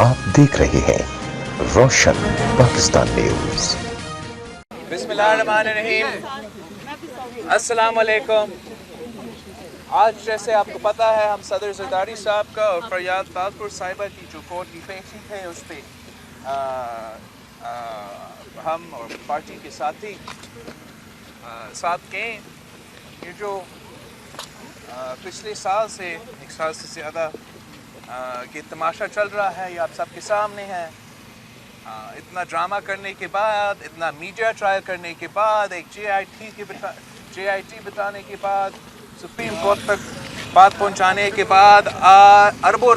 आप देख रहे हैं रोशन पाकिस्तान न्यूज। बिस्मिल्लाहिर्रहमानिर्रहीम, अस्सलाम वालेकुम। आज जैसे आपको पता है हम सदर ज़रदारी साहब का और फरियाद ताजपुर साहिबा की जो कोर्ट की पेशी है उस पर हम और पार्टी के साथी साथ के ये जो पिछले साल से एक साल से ज़्यादा ये तमाशा चल रहा है, ये आप सबके सामने है। इतना ड्रामा करने के बाद, इतना मीडिया ट्रायल करने के बाद, एक JIT बताने के बाद, सुप्रीम कोर्ट तक बात पहुंचाने के बाद, अरबों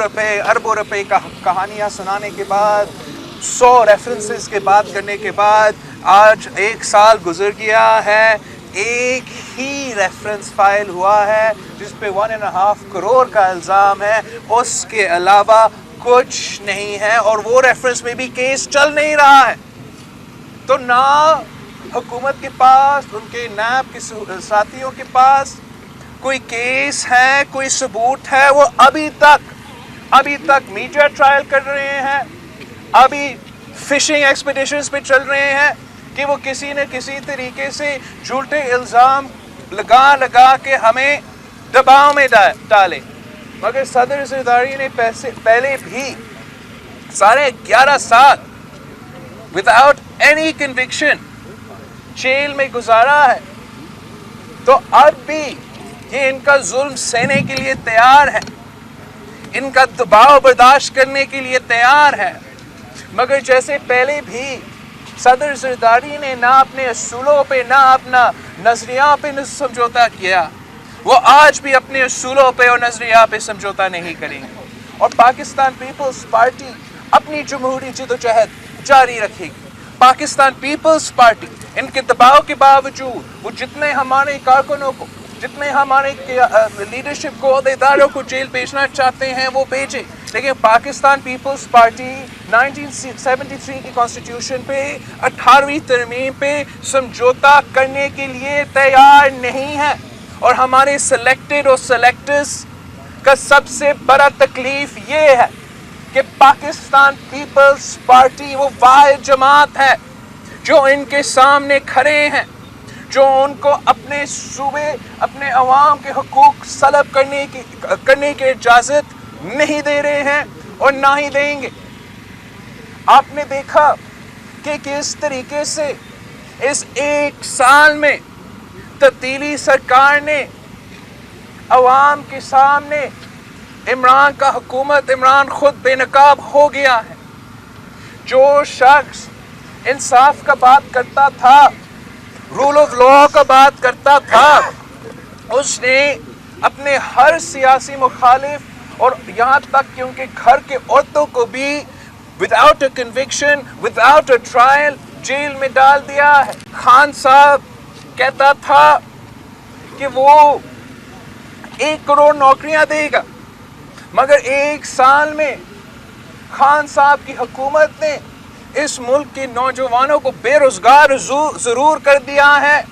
रुपए का कहानियाँ सुनाने के बाद, 100 रेफरेंसेस के बात करने के बाद आज 1 साल गुजर गया है। एक ही रेफरेंस फाइल हुआ है जिस पे 1.5 करोड़ का इल्ज़ाम है, उसके अलावा कुछ नहीं है। और वो रेफरेंस में भी केस चल नहीं रहा है। तो ना हुकूमत के पास, उनके नैब के साथियों के पास कोई केस है, कोई सबूत है। वो अभी तक मीडिया ट्रायल कर रहे हैं, अभी फिशिंग एक्सपीडिशंस पे चल रहे हैं कि वो किसी न किसी तरीके से झूठे इल्ज़ाम लगा के हमें दबाव में डाले। मगर सदर ज़रदारी ने पहले भी साढ़े 11 साल विदाउट एनी कन्विक्शन जेल में गुजारा है। तो अब भी ये इनका जुल्म सहने के लिए तैयार है, इनका दबाव बर्दाश्त करने के लिए तैयार है। मगर जैसे पहले भी सदर ज़रदारी ने ना अपने असूलों पे, ना अपना नज़रिया पे समझौता किया, वो आज भी अपने असूलों पे और नज़रिया पे समझौता नहीं करेंगे। और पाकिस्तान पीपल्स पार्टी अपनी जमहूरी जदोजहद जारी रखेगी। पाकिस्तान पीपल्स पार्टी इनके दबाव के बावजूद वो जितने हमारे कारकुनों को, जितने हमारे लीडरशिप को, अहदेदारों को जेल भेजना चाहते हैं वो भेजे। लेकिन पाकिस्तान पीपल्स पार्टी 1973 की कॉन्स्टिट्यूशन पे, 18वीं तरमीम पे समझौता करने के लिए तैयार नहीं है। और हमारे सिलेक्टेड और सेलेक्टर्स का सबसे बड़ा तकलीफ ये है कि पाकिस्तान पीपल्स पार्टी वो वाहिद जमात है जो इनके सामने खड़े हैं, जो उनको अपने सूबे, अपने अवाम के हुकूक सलब करने की इजाज़त नहीं दे रहे हैं और ना ही देंगे। आपने देखा कि किस तरीके से इस 1 साल में तब्दीली सरकार ने अवाम के सामने इमरान का हुकूमत, इमरान खुद बेनकाब हो गया है। जो शख्स इंसाफ का बात करता था, रूल ऑफ लॉ का बात करता था, उसने अपने हर सियासी मुखालिफ और यहाँ तक कि उनके घर के औरतों को भी without a conviction, without a trial jail में डाल दिया है। खान साहब कहता था कि वो 1 करोड़ नौकरियां देगा, मगर 1 साल में खान साहब की हुकूमत ने इस मुल्क के नौजवानों को बेरोजगार जरूर कर दिया है,